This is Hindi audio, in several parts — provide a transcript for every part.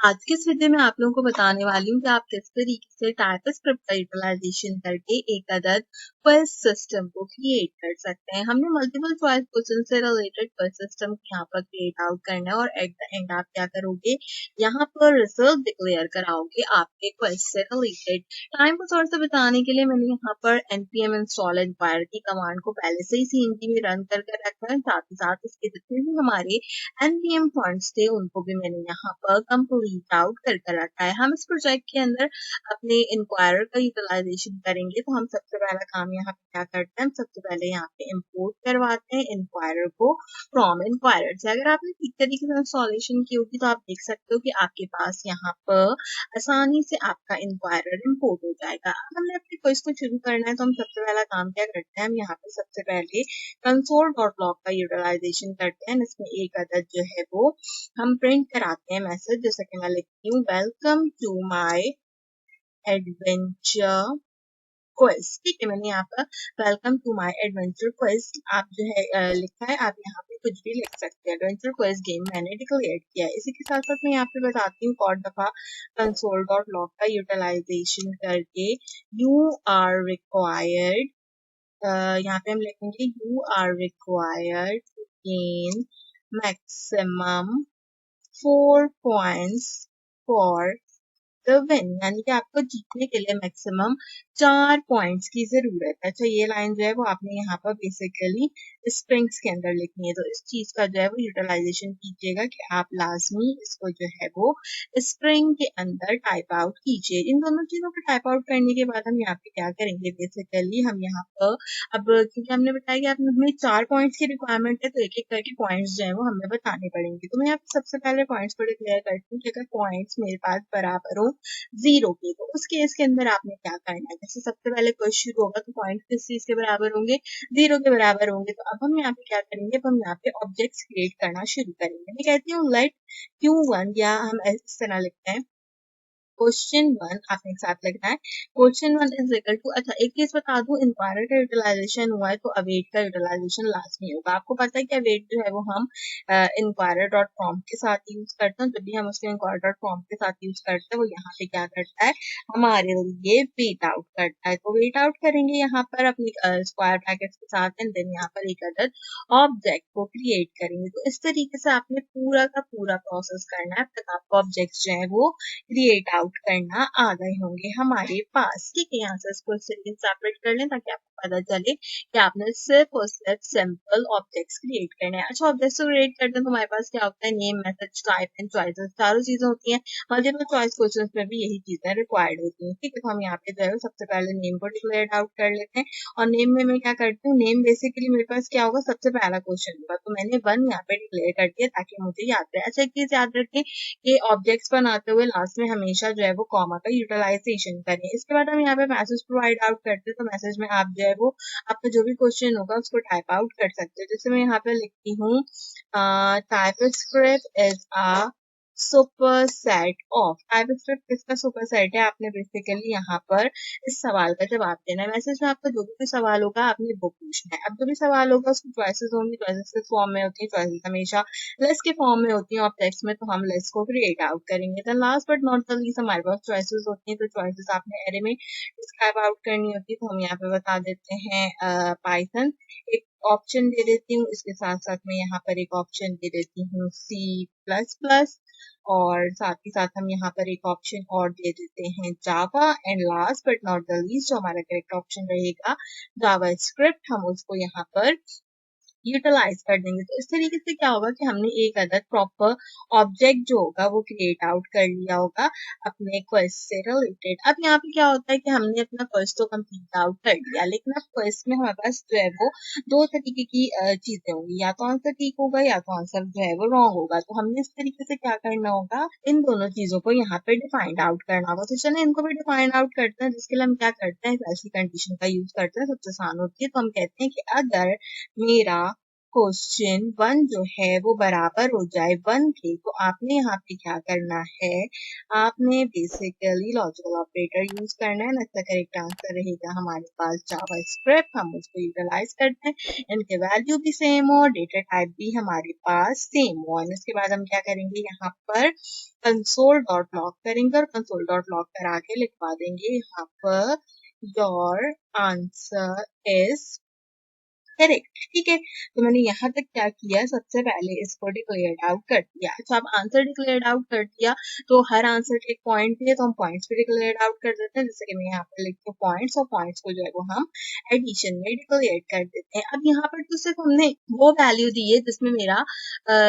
आज के इस वीडियो में आप लोगों को बताने वाली हूँ कि आप किस तरीके से टाइपस्क्रिप्ट का यूटिलाइजेशन करके एक अदद क्विज सिस्टम को क्रिएट कर सकते हैं। हमने मल्टीपल चॉइस क्वेश्चन से रिलेटेड क्विज सिस्टम यहाँ पर क्रिएट आउट करना है और एट द एंड आप क्या करोगे, यहाँ पर रिजल्ट डिक्लेयर कराओगे आपके क्विज से रिलेटेड। टाइम को थोड़ा सा बताने के लिए मैंने यहाँ पर npm इंस्टॉल इंक्वायर की कमांड को पहले से ही cmd में रन करके रखा है। साथ ही साथ इसके जितने भी हमारे npm फंड्स थे उनको भी मैंने यहाँ पर कंप्लीट आउट करके रखा है। हम इस प्रोजेक्ट के अंदर अपने इंक्वायरर का यूटिलाइजेशन करेंगे, तो हम सबसे पहला काम यहाँ पे क्या करते हैं, हम सबसे पहले यहाँ पे इंपोर्ट करवाते हैं इंक्वायरर को फ्रॉम इंक्वायरर से। अगर आपने ठीक तरीके से इंस्टॉलेशन की होगी तो आप देख सकते हो कि आपके पास यहाँ पर आसानी से आपका इंक्वायरर इंपोर्ट हो जाएगा। अब हमने अपने क्विज को शुरू करना है, तो हम सबसे पहला काम क्या करते हैं, हम यहाँ पे सबसे पहले console.log का यूटिलाइजेशन करते हैं। इसमें एक अदद जो है वो हम प्रिंट कराते हैं मैसेज, जैसे कि मैं लिखती हूँ welcome to my adventure quiz. ठीक है, मैंने यहाँ पर welcome to my adventure quiz आप जो है लिखा है। आप यहाँ पे कुछ भी लिख सकते हैं। एडवेंचर क्विज गेम मैंने डिक्लेयर किया है। इसी के साथ साथ मैं यहाँ पे बताती हूँ और दफा console.log का यूटिलाइजेशन करके यू आर रिक्वायर्ड, यहाँ पे हम लिखेंगे you are required to gain maximum 4 points for the win, यानी कि आपको जीतने के लिए मैक्सिमम 4 पॉइंट्स की जरूरत है। अच्छा, ये लाइन जो है वो आपने यहाँ पर बेसिकली स्ट्रिंग्स के अंदर लिखनी है, तो इस चीज का जो है वो यूटिलाइजेशन कीजिएगा कि आप लाजमी इसको जो है वो स्ट्रिंग के अंदर टाइप आउट कीजिए। इन दोनों चीजों को टाइप आउट करने के बाद हम यहाँ पे क्या करेंगे, बेसिकली हम यहाँ पर अब क्योंकि हमने बताया कि आप हमें 4 पॉइंट्स की रिक्वायरमेंट है, तो एक एक करके पॉइंट्स जो है वो हमें बताने पड़ेंगे। तो मैं यहाँ पे सबसे पहले पॉइंट्स को डिक्लेयर करती हूँ कि अगर पॉइंट्स मेरे पास बराबर हो 0 के, तो उस केस के अंदर आपने क्या करना है, जैसे सबसे पहले क्वेश्चन शुरू होगा तो पॉइंट किस चीज के बराबर होंगे, 0 के बराबर होंगे। तो अब हम यहाँ पे क्या करेंगे, अब हम यहाँ पे ऑब्जेक्ट्स क्रिएट करना शुरू करेंगे। मैं कहती हूँ लेट Q1, या हम इस तरह लिखते हैं क्वेश्चन 1, आपने एक साथ लिखना है क्वेश्चन 1 इज इक्वल टू। अच्छा, एक चीज बता दूं, इंक्वायरर का यूटिलाइजेशन हुआ है तो अवेट का यूटिलाइजेशन लास्ट में होगा। आपको पता है कि अवेट जो है वो हम इंक्वायरर डॉट कॉम के साथ यूज करते हैं। जब भी हम उसको इंक्वायरर डॉट कॉम के साथ यूज करते हैं, वो यहाँ पे क्या करता है, हमारे लिए वेट आउट करता है। तो वेट आउट करेंगे यहाँ पर अपनी स्क्वायर ब्रैकेट्स के साथ, एंड देन यहाँ पर एक अदद ऑब्जेक्ट को क्रिएट करेंगे। तो इस तरीके से आपने पूरा का पूरा प्रोसेस करना है, अब तक आपको ऑब्जेक्ट्स जो है वो क्रिएट आउट करना आ गए होंगे हमारे पास। ठीक है, यहाँ से इसको सेपरेट कर लें ताकि आपको पता चले कि आपने सिर्फ और सिर्फ सिंपल ऑब्जेक्ट्स क्रिएट करने हैं। अच्छा, ऑब्जेक्ट्स को क्रिएट करते हैं तो हमारे पास क्या होता है, name, method, type and choices, चारों चीजें होती हैं। मल्टीपल चॉइस क्वेश्चंस में भी यही चीजें रिक्वायर्ड होती हैं। ठीक है, तो हम यहाँ पे जो है सबसे पहले नेम को डिक्लेयर आउट कर लेते हैं, और नेम में मैं क्या करती हूँ, नेम बेसिकली मेरे पास क्या होगा, सबसे पहला क्वेश्चन होगा, तो मैंने 1 यहाँ पे डिक्लेयर कर दिया ताकि मुझे याद रहे। अच्छा, एक चीज याद रखें, ये ऑब्जेक्ट्स बनाते हुए लास्ट में हमेशा जो है वो कॉमा का यूटिलाइजेशन करें। इसके बाद हम यहाँ पे मैसेज प्रोवाइड आउट करते हैं, तो मैसेज में आप जो है वो आपका जो भी क्वेश्चन होगा उसको टाइप आउट कर सकते हो। जैसे मैं यहाँ पे लिखती हूँ TypeScript is a super set of. TypeScript किसका सुपर सेट है, आपने बेसिकली यहाँ पर इस सवाल का जवाब देना है। मैसेज में आपका जो भी सवाल होगा आपने वो पूछना है। अब जो भी सवाल होगा उसकी चॉइसेस होंगी, चॉइसेस किस फॉर्म में होती है, चॉइसेस हमेशा लिस्ट के फॉर्म में होती है ऑब्जेक्ट्स में, तो हम लिस्ट को क्रिएट आउट करेंगे। Then last but not the least हमारे पास चॉइसेस होती हैं, तो चॉइसेस आपने एरे में डिस्क्राइब आउट करनी होती है। तो हम यहाँ पे बता देते हैं पाइथन, एक ऑप्शन दे देती हूँ, इसके साथ साथ मैं यहाँ पर एक ऑप्शन दे देती हूँ C++, और साथ ही साथ हम यहाँ पर एक ऑप्शन और दे देते हैं Java, and last but not the least जो हमारा करेक्ट ऑप्शन रहेगा जावा स्क्रिप्ट, हम उसको यहाँ पर यूटिलाइज कर देंगे। तो इस तरीके से क्या होगा कि हमने एक अदद प्रॉपर ऑब्जेक्ट जो होगा वो क्रिएट आउट कर लिया होगा अपने क्वेस्ट से रिलेटेड। अब यहाँ पे क्या होता है कि हमने अपना क्वेस्ट तो कंप्लीट आउट कर लिया, लेकिन अब क्वेस्ट में हमारे पास जो है वो 2 तरीके की चीजें होंगी, या तो आंसर ठीक होगा या तो आंसर जो है वो रॉन्ग होगा। तो हमने इस तरीके से क्या करना होगा, इन दोनों चीजों को यहाँ पे डिफाइंड आउट करना होगा। तो चलिए इनको भी डिफाइंड आउट करते हैं, जिसके लिए हम क्या करते हैं, ऐसी कंडीशन का यूज करते हैं, सबसे आसान होती है। तो हम कहते हैं कि अगर मेरा क्वेश्चन 1 जो है वो बराबर हो जाए 1 के, तो आपने यहाँ पे क्या करना है, आपने बेसिकली लॉजिकल ऑपरेटर यूज करना है ना। इसका करेक्ट आंसर रहेगा हमारे पास जावास्क्रिप्ट, हम उसको यूटिलाइज करते हैं, इनके वैल्यू भी सेम हो, डेटा टाइप भी हमारे पास सेम हो। और इसके बाद हम क्या करेंगे, यहाँ पर कंसोल डॉट लॉग करेंगे और कंसोल डॉट लॉग करा के लिखवा देंगे यहाँ per your answer is correct. ठीक है, तो मैंने यहाँ तक क्या किया, सबसे पहले इसको डिक्लेयर आउट कर दिया। अच्छा, अब आंसर डिक्लेयर आउट कर दिया तो हर आंसर के एक पॉइंट है, तो हम पॉइंट्स भी डिक्लेयर आउट कर देते हैं। जैसे कि मैं यहाँ पर लिखती हूँ पॉइंट्स, और पॉइंट्स को जो है वो हम एडिशन में डिक्लेयर कर देते हैं। अब यहाँ पर तो सिर्फ हमने वो वैल्यू दी है जिसमें मेरा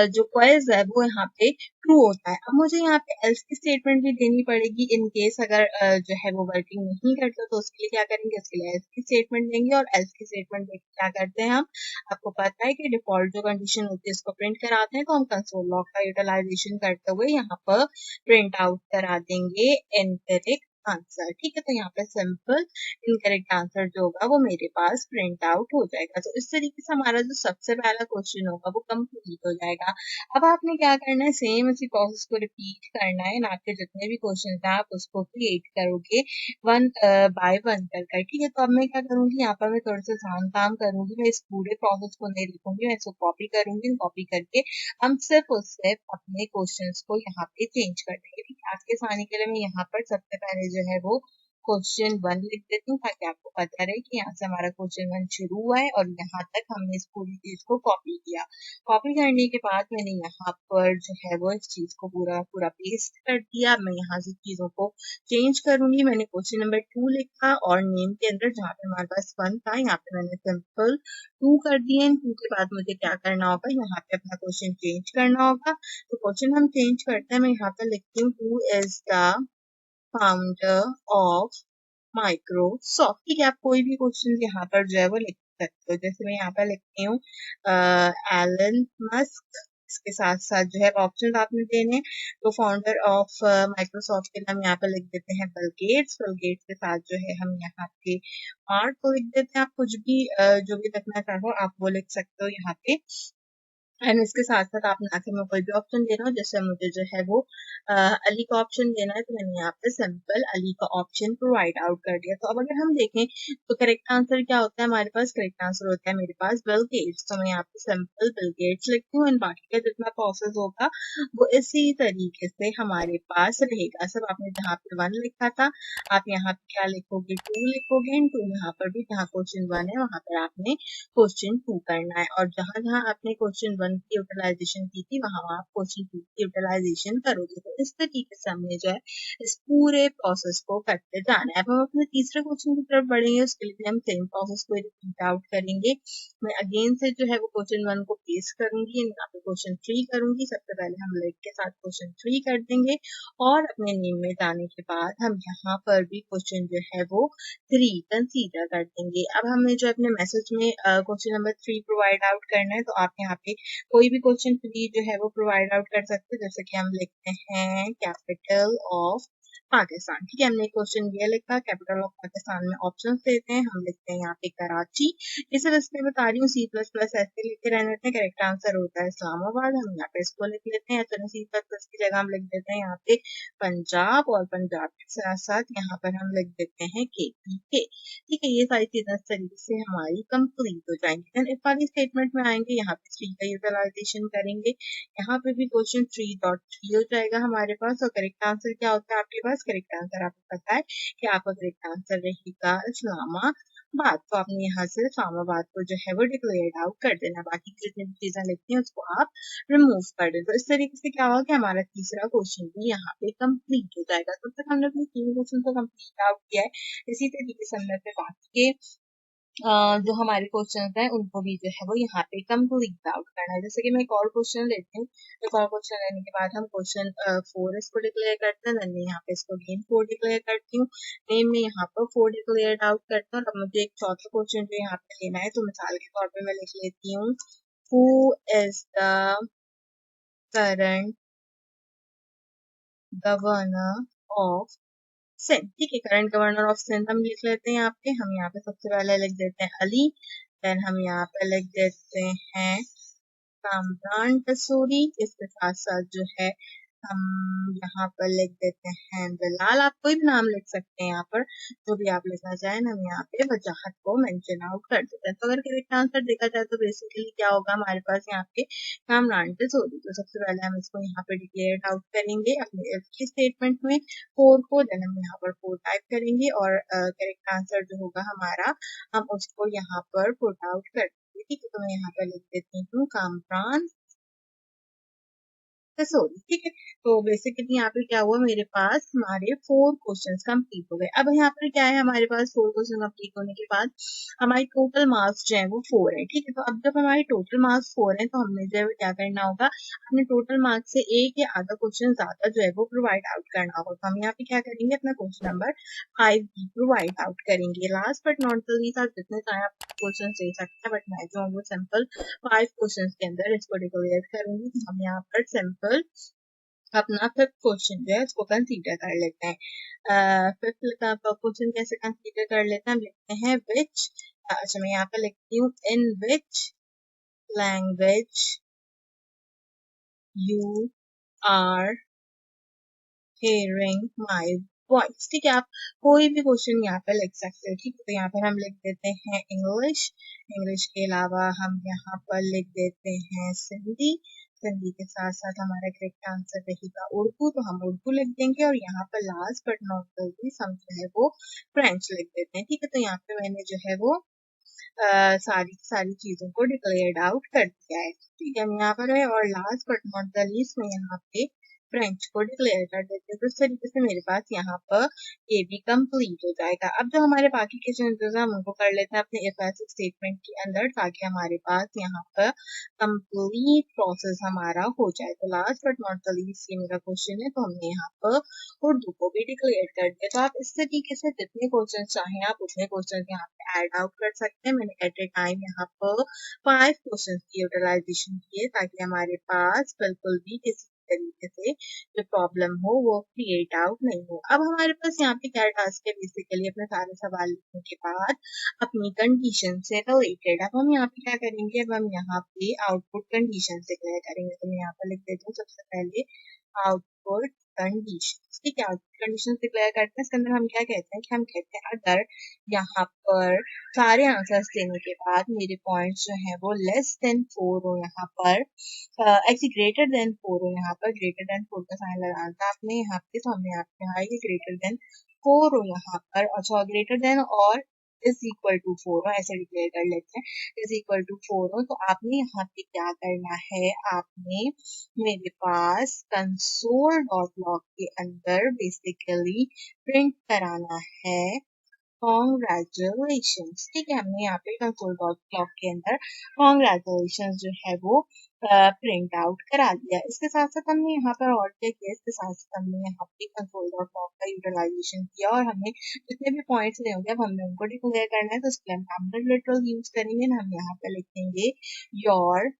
जो क्वेज है वो यहाँ पे ट्रू होता है। अब मुझे यहाँ पे एल्स की स्टेटमेंट भी देनी पड़ेगी इन केस अगर जो है वो वर्किंग नहीं करता, तो उसके लिए क्या करेंगे, उसके लिए एल्स की स्टेटमेंट देंगे। और एल्स की स्टेटमेंट देख क्या करते हैं हम, आपको पता है कि डिफॉल्ट जो कंडीशन होती है उसको प्रिंट कराते हैं, तो हम कंसोल लॉग का यूटिलाइजेशन करते हुए यहाँ पर प्रिंट आउट करा देंगे इनकरेक्ट आंसर। ठीक है, तो यहाँ पे सिंपल इनकरेक्ट आंसर जो होगा वो मेरे पास प्रिंट आउट हो जाएगा। तो इस तरीके से हमारा जो सबसे पहला क्वेश्चन होगा वो कंप्लीट हो जाएगा। अब आपने क्या करना है, सेम इसी प्रोसेस को रिपीट करना है, ना आपके जितने भी क्वेश्चन हैं आप उसको क्रिएट करोगे वन बाय वन कर। ठीक है, तो अब मैं क्या करूंगी, यहाँ पर मैं थोड़ा सा ध्यान काम करूंगी, मैं इस पूरे प्रोसेस को नहीं लिखूंगी, मैं इसको कॉपी करूंगी। कॉपी करके हम सिर्फ और सिर्फ अपने क्वेश्चंस को यहाँ पे चेंज कर देंगे। ठीक है, आज के आसानी के लिए मैं यहाँ पर सबसे पहले जो है वो क्वेश्चन 1 लिख देती हूँ, ताकि आपको पता रहे कि यहाँ से हमारा क्वेश्चन 1 शुरू हुआ है और यहाँ तक हमने इस पूरी चीज को कॉपी किया। कॉपी करने के बाद मैंने यहाँ पर जो है वो इस चीज को पूरा पूरा पेस्ट कर दिया। मैं यहाँ से चीजों को चेंज करूंगी। मैंने क्वेश्चन नंबर 2 लिखा और नेम के अंदर जहाँ पे हमारे पास 1 था, यहाँ पे मैंने सिंपल 2 कर दिए। 2 के बाद मुझे क्या करना होगा, यहाँ पे अपना क्वेश्चन चेंज करना होगा। तो क्वेश्चन हम चेंज करते हैं, मैं यहाँ पे लिखती हूँ who is the founder of Microsoft. ठीक है, आप कोई भी क्वेश्चन यहाँ पर जो है वो लिख सकते हो। जैसे मैं यहाँ पर लिखती हूँ एलन मस्क, इसके साथ साथ जो है ऑप्शन आपने देने, तो फाउंडर ऑफ माइक्रोसॉफ्ट के नाम यहाँ पर लिख देते हैं बिल गेट्स। बिल गेट्स के साथ जो है हम यहाँ पे मार्क को लिख देते हैं। आप कुछ भी जो भी लिखना चाहो आप वो लिख सकते हो यहाँ पे। एंड इसके साथ साथ आप ना के मैं कोई भी ऑप्शन दे रहा हूँ, जैसे मुझे जो है वो अली का ऑप्शन देना है, तो मैंने यहाँ पे सिंपल अली का ऑप्शन प्रोवाइड आउट कर दिया। तो अब अगर हम देखें तो करेक्ट आंसर क्या होता है हमारे पास, करेक्ट आंसर होता है मेरे पास बिल गेट्स। तो मैं यहाँ पे सिंपल बिल गेट्स लिखती हूँ, एंड बाकी का जितना प्रोसेस होगा वो इसी तरीके से हमारे पास रहेगा। सब आपने जहाँ पे 1 लिखा था आप यहाँ पे क्या लिखोगे, 2 लिखोगे, एंड 2 यहाँ पर भी जहाँ क्वेश्चन 1 है वहां पर आपने क्वेश्चन 2 करना है, और जहां जहां आपने क्वेश्चन 1 की यूटिलाइजेशन की थी वहां आप क्वेश्चन 2 की यूटिलाइजेशन करोगे। तो इस तरीके से हमने जो है इस पूरे प्रोसेस को करते जाना है। अब हम अपने तीसरे क्वेश्चन की तरफ बढ़ेंगे, उसके लिए भी हम सेम प्रोसेस को रिपीट आउट करेंगे। मैं अगेन से जो है वो क्वेश्चन 1 को पेस्ट करूंगी, यहाँ पे क्वेश्चन 3 करूंगी। सबसे पहले हम लेट के साथ क्वेश्चन 3 कर देंगे, और अपने नेम में जाने के बाद हम यहाँ पर भी क्वेश्चन जो है वो 3 कंसीडर कर देंगे। अब हमें जो अपने मैसेज में क्वेश्चन नंबर 3 प्रोवाइड आउट करना है, तो आप यहाँ पे कोई भी क्वेश्चन 3 जो है वो प्रोवाइड आउट कर सकते हैं। जैसे कि हम लिखते हैं कैपिटल ऑफ पाकिस्तान। ठीक है, हमने क्वेश्चन ये लिखा, कैपिटल ऑफ पाकिस्तान में ऑप्शन देते हैं, हम लिखते हैं यहाँ पे कराची। इस वजह से बता रही हूँ सी प्लस प्लस ऐसे लिखे रहने देते हैं, करेक्ट आंसर होता है इस्लामाबाद। हम यहाँ पे इसको लिख लेते हैं, तो सी प्लस प्लस की जगह हम लिख देते हैं यहाँ पे पंजाब, और पंजाब के साथ साथ यहाँ पर हम लिख देते हैं KPK। ठीक है, ये सारी चीजें इस तरीके से हमारी कंप्लीट हो जाएंगी। देन इफ वाली स्टेटमेंट में आएंगे, यहाँ पे 3 का यूटिलाइजेशन करेंगे, यहाँ पे भी क्वेश्चन 3.3 हो जाएगा हमारे पास। और करेक्ट आंसर क्या होता है आपके पास, करेक्ट आंसर आपको पता है कि आपका करेक्ट आंसर रहेगा इस्लामाबाद। तो आपने यहाँ से इस्लामाबाद को जो है वो डिक्लेयर आउट कर देना, बाकी की जितनी भी चीजें लिखती हैं उसको आप रिमूव कर दें। तो इस तरीके से क्या होगा कि हमारा तीसरा क्वेश्चन भी यहाँ पे कंप्लीट हो जाएगा। तब तक हमने अपने 3 क्वेश्चन को कंप्लीट आउट किया है। इसी तरीके से हमने अपने बाकी के जो हमारे क्वेश्चन हैं उनको भी जो है वो यहाँ पे कंप्लीट आउट करना है। जैसे कि मैं एक और क्वेश्चन लेती हूँ, एक और क्वेश्चन लेने के बाद हम क्वेश्चन 4 इसको डिक्लेयर करते हैं, देन मैं यहाँ पे इसको अगेन 4 डिक्लेयर करती हूँ, नेम में यहाँ पर 4 डिक्लेयर आउट करता हूँ। अब मुझे एक चौथा क्वेश्चन जो यहाँ पे लेना है, तो मिसाल के तौर पे मैं लिख लेती हूँ who is the current governor of Sindh. ठीक है, करंट गवर्नर ऑफ सिंध हम लिख लेते हैं यहाँ पे। हम यहाँ पे सबसे पहले लिख देते हैं अली, देन हम यहाँ पे लिख देते हैं कामरान तसूरी। इसके साथ साथ जो है हम यहाँ पर लिख देते हैं बिलाल। आप कोई भी नाम लिख सकते हैं यहाँ पर, जो भी आप लिखना चाहें। हम यहाँ पे वजाहत को मेंशन आउट कर देते हैं। तो अगर करेक्ट आंसर देखा जाए तो बेसिकली क्या होगा हमारे पास यहाँ पे कामरान तसूरी। तो सबसे पहले हम इसको यहाँ पे डिक्लेयर आउट करेंगे अपने if की स्टेटमेंट में 4 को, देन हम यहाँ पर 4 टाइप करेंगे और करेक्ट आंसर जो होगा हमारा हम उसको यहाँ पर पुट आउट कर देंगे। ठीक है, तो मैं यहाँ पर लिख देती हूँ कामरान सॉरी। ठीक है, तो बेसिकली यहाँ पे क्या हुआ, मेरे पास हमारे 4 क्वेश्चंस कंप्लीट हो गए। अब यहाँ पर क्या है, हमारे पास 4 क्वेश्चन कंप्लीट होने के बाद हमारी टोटल मार्क्स जो है वो 4 है। ठीक है, तो अब जब हमारे टोटल मार्क्स 4 है तो हमने जो है क्या करना होगा, अपने टोटल मार्क्स से एक या आधा क्वेश्चन ज्यादा जो है वो प्रोवाइड आउट करना होगा। तो हम यहाँ पे क्या करेंगे, अपना क्वेश्चन नंबर 5 भी प्रोवाइड आउट करेंगे। Last but not the least, आप जितने चाहे आप क्वेश्चन दे सकते हैं, बट मैं जो हूँ वो सिंपल 5 क्वेश्चन के अंदर इसको डिक्लेयर करूंगी। तो हम यहाँ पर सिंपल अपना फिफ्थ क्वेश्चन जो है उसको कंसीडर कर लेते हैं। फिफ्थ क्वेश्चन कैसे कंसीडर कर लेते हैं, हम लिखते हैं विच, अच्छा मैं यहाँ पे लिखती हूँ in which language you are hearing my voice। ठीक है, आप कोई भी क्वेश्चन यहाँ पे लिख सकते हो। ठीक है, तो यहाँ पर हम लिख देते हैं इंग्लिश। इंग्लिश के अलावा हम यहाँ पर लिख देते हैं सिंधी। सिंधी के साथ साथ हमारा करेक्ट आंसर रहेगा उर्दू, तो हम उर्दू लिख देंगे। और यहाँ पर last but not the least हम जो है वो फ्रेंच लिख देते हैं। ठीक है, तो यहाँ पे मैंने जो है वो सारी सारी चीजों को डिक्लेयर्ड आउट कर दिया है। ठीक है, हम यहाँ पर है और last but not the least में यहाँ पे फ्रेंच को डिक्लेयर कर देते हैं। तो इस तरीके से मेरे पास यहाँ पर ये भी कंप्लीट हो जाएगा। अब जो हमारे बाकी के चेंजेस हैं हम उनको कर लेते हैं अपने इफ एल्स स्टेटमेंट के अंदर, ताकि हमारे पास यहाँ पर कंप्लीट प्रोसेस हमारा हो जाए। तो last but not the least ये मेरा क्वेश्चन है, तो हमने यहाँ पर उर्दू को भी डिक्लेयर कर दिया। तो आप इस तरीके से जितने क्वेश्चन चाहें आप उतने क्वेश्चन यहाँ पे ऐड आउट कर सकते हैं। मैंने एट ए टाइम यहाँ पर 5 क्वेश्चन की यूटिलाइजेशन की है, ताकि हमारे पास बिल्कुल भी किसी तरीके से जो प्रॉब्लम हो वो क्रिएट आउट नहीं हो। अब हमारे पास यहाँ पे क्या टास्क है, बेसिकली अपने सारे सवाल लिखने के बाद अपनी कंडीशन से रिलेटेड अब हम यहाँ पे क्या करेंगे, अब हम यहाँ पे आउटपुट कंडीशन से क्लियर करेंगे। तो मैं यहाँ पर लिख देती हूँ सबसे पहले आउटपुट कंडीशन। ठीक है, आउटपुट कंडीशन से क्लियर करते हैं। इसके अंदर हम क्या कहते हैं कि हम कहते हैं अगर यहाँ पर सारे आंसर्स देने के बाद मेरे पॉइंट्स जो है वो लेस देन 4 हो यहाँ पर, एक्चुअली ग्रेटर देन 4 हो यहाँ पर, ग्रेटर देन 4 का साइन लगाना था आपने यहाँ पे, तो हमने यहाँ पे कहा कि ग्रेटर देन 4 हो यहाँ पर, अच्छा ग्रेटर देन और इज इक्वल टू 4 हो, ऐसे डिक्लेयर कर लेते हैं। इज इक्वल टू 4 हो तो आपने यहाँ पे क्या करना है, आपने मेरे पास कंसोल डॉट लॉग के अंदर बेसिकली प्रिंट कराना है कॉन्ग्रेचुलेशंस। ठीक है, हमने यहाँ पे कंसोल डॉट लॉग के अंदर कॉन्ग्रेचुलेशंस जो है वो प्रिंट आउट करा दिया। इसके साथ साथ हमने यहाँ पर और क्या किया, इसके साथ साथ हमने यहाँ पे कंसोल डॉट लॉग का यूटिलाइजेशन किया और हमने जितने भी पॉइंट्स लिए होंगे अब हमने उनको डिक्लेयर करना है। तो इसके लिए हम नंबर लिटरल यूज करेंगे, हम यहाँ पे लिखेंगे योर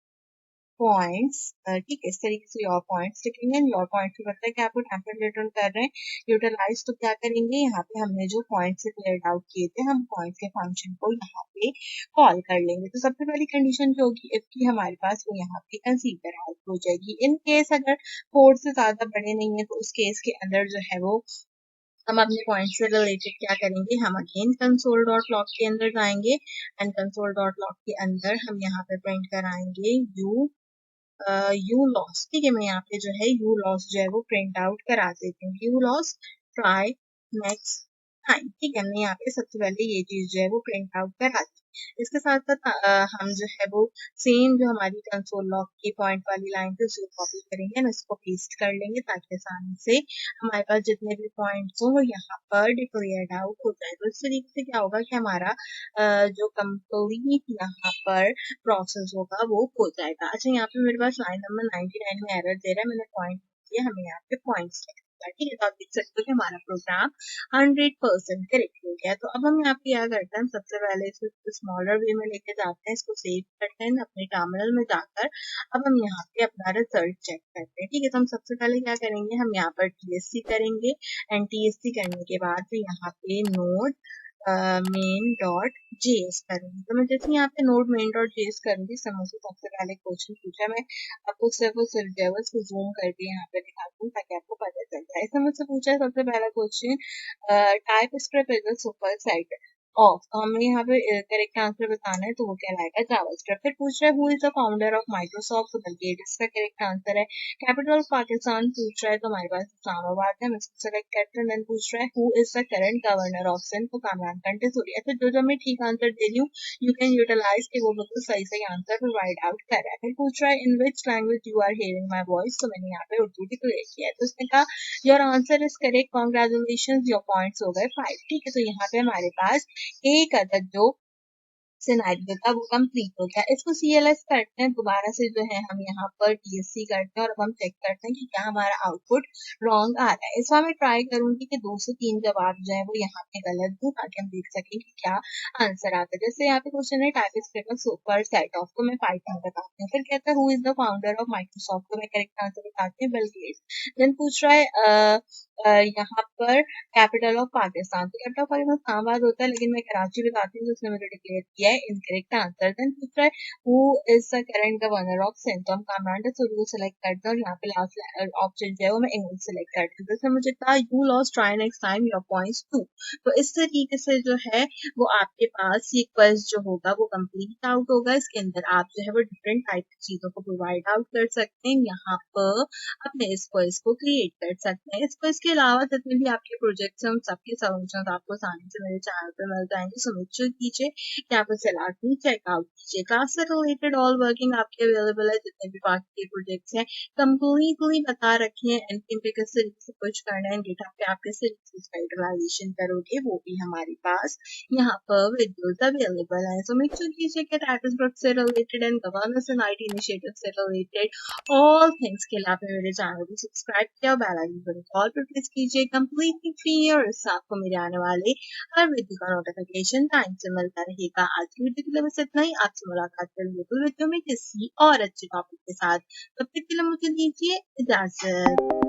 पॉइंट्स। ठीक है, इस तरीके से योर पॉइंट्स लिखेंगे। योर पॉइंट्स में पता है कि आपको टेम्पलेट रिटर्न कर रहे हैं यूटिलाइज, तो क्या करेंगे यहाँ पे हमने जो पॉइंट्स क्लियर आउट किए थे हम पॉइंट्स के फंक्शन को यहाँ पे कॉल कर लेंगे। तो सबसे पहली कंडीशन जो होगी इफ की हमारे पास वो यहाँ पे कंसीडर आउट हो जाएगी। इन केस अगर 4 से ज्यादा बड़े नहीं है तो उस केस के अंदर जो है वो हम अपने पॉइंट से रिलेटेड क्या करेंगे, हम अगेन कंसोल डॉट लॉग के अंदर जाएंगे एंड कंसोल डॉट लॉग के अंदर हम यहाँ पे प्रिंट कराएंगे यू लॉस। ठीक है, मैं यहाँ पे जो है यू लॉस जो है वो प्रिंट आउट करा देती हूँ, you loss try next time. ठीक है, हमने यहाँ पे सबसे पहले ये चीज जो है वो प्रिंट आउट करा दी। इसके साथ साथ हम जो है वो सेम जो हमारी कंसोल लॉग की पॉइंट वाली लाइन थी उसको कॉपी करेंगे और इसको पेस्ट कर लेंगे, ताकि आसानी से हमारे पास जितने भी पॉइंट्स हो वो यहाँ पर डिक्लेयर्ड आउट हो जाए। तो इस तरीके से क्या होगा कि हमारा जो कंप्लीट यहाँ पर प्रोसेस होगा वो हो जाएगा। अच्छा, यहाँ पे मेरे पास लाइन नंबर 99 में एरर दे रहा है, मैंने पॉइंट दिया, हमें यहाँ पे पॉइंट्स लिखना है। ठीक है, तो आप देख सकते हो कि हमारा प्रोग्राम 100% करेक्ट हो गया। तो अब हम यहाँ पे क्या करते हैं, हम सबसे पहले इसको स्मॉलर वे में लेके जाते हैं, इसको सेव करते हैं अपने टर्मिनल में जाकर। अब हम यहाँ पे अपना रिजल्ट चेक करते हैं। ठीक है, तो हम सबसे पहले क्या करेंगे, हम यहाँ पर TSC करेंगे एंड TSC करने के बाद फिर यहाँ पे नोड मेन डॉट जेएस करूंगी। तो मैं जैसे यहाँ पे नोड मेन डॉट जेएस करूंगी, मुझसे सबसे पहले क्वेश्चन पूछा, मैं आपको सिर्फ और सिर्फ जो है वो इसको जूम करके यहाँ पे दिखाती हूँ ताकि आपको पता चल जाए। इसने मुझसे पूछा है सबसे पहला question, type script is a super set of, तो हमें यहाँ पे करेक्ट आंसर बताना है, तो वो कहलाएगा जावास्क्रिप्ट। फिर पूछ रहा है who is the founder of Microsoft, तो बिल गेट्स इसका करेक्ट आंसर है। कैपिटल ऑफ पाकिस्तान पूछ रहा है, तो हमारे पास इस्लामाबाद है, हम इसको सेलेक्ट करते हैं। देन पूछ रहा है who is the current governor of Sindh, तो कामरान कंटे सूरी। ऐसे जो मैं ठीक आंसर दे रही हूँ, यू कैन यूटिलाइज कि वो बिल्कुल सही सही आंसर प्रोवाइड आउट कर रहा है। फिर पूछ रहा है in which language you are hearing my voice, तो मैंने यहाँ पे उर्दू डिक्लेयर किया है। तो उसने कहा your answer is correct, congratulation, your points हो गए 5। ठीक है, तो यहाँ पे हमारे पास एक अदद जो सिनेरियो था वो कंप्लीट हो गया। इसको सीएलएस करते हैं दोबारा से, जो है हम यहाँ पर डीएससी करते हैं और अब हम चेक करते हैं कि क्या हमारा आउटपुट रॉन्ग आ रहा है। इस बार मैं ट्राई करूंगी कि 2 से 3 जवाब जो है वो यहाँ पे गलत दूं ताकि हम देख सकें कि क्या आंसर आता है। जैसे यहाँ पे क्वेश्चन है type script super set of, तो मैं पाइथन बताती हूँ। फिर कहता है who is the founder of Microsoft, तो मैं करेक्ट आंसर बताती हूँ बिल गेट्स। देन पूछ रहा है यहाँ पर कैपिटल ऑफ पाकिस्तान, तो कैपिटल ऑफ पाकिस्तान इस्लामाबाद होता है, लेकिन मैं कराची बताती हूँ, तो उसने मुझे डिक्लेयर किया है इनकरेक्ट आंसर। देन पूछ रहा है who is the current governor of Sindh, तो हम कामरान को सेलेक्ट करते हैं और यहाँ पे लास्ट ऑप्शन जो है वो मैं इंग्लिश सेलेक्ट करती हूँ। जैसे मुझे कहा you lost try next time your points 2, तो इस तरीके से जो है वो आपके पास ये क्वेश्चन जो होगा वो कंप्लीट आउट होगा। इसके अंदर आप जो है वो डिफरेंट टाइप की चीजों को प्रोवाइड आउट कर सकते हैं, यहाँ पर अपने इस क्विज को क्रिएट कर सकते हैं। इस क्विज के अलावा जितने भी आपके प्रोजेक्ट्स हैं उन सबके सॉल्यूशंस आपको आसानी से मेरे चैनल पे मिल जाएंगे, सो मेक श्योर कीजिए कि आप इसे लाजमी चेकआउट कीजिए। क्लास से रिलेटेड ऑल वर्किंग आपके अवेलेबल है, जितने भी बाकी के प्रोजेक्ट्स हैं कंप्लीटली बता रखी है। एनपीएम पे किस तरीके से कुछ करना है, गिटहब पे आप किस तरीके से यूटिलाइजेशन करोगे, वो भी हमारे पास यहाँ पर वीडियोस अवेलेबल है। सो मेक श्योर कीजिए कि टाइपिंग ग्रुप से related and governance and IT initiative से रिलेटेड ऑल थिंग्स के लिए आपने मेरे चैनल को सब्सक्राइब किया, बेल आइकन पर ऑल पर प्रेस कीजिए, कंप्लीटली फ्री और इससे आपको मेरे आने वाले हर वीडियो का नोटिफिकेशन टाइम से मिलता रहेगा। आज की वीडियो के लिए बस इतना ही, आपसे मुलाकात करेंगे तो वीडियो में किसी और अच्छे टॉपिक के साथ। तब तक के लिए मुझे दीजिए इजाजत।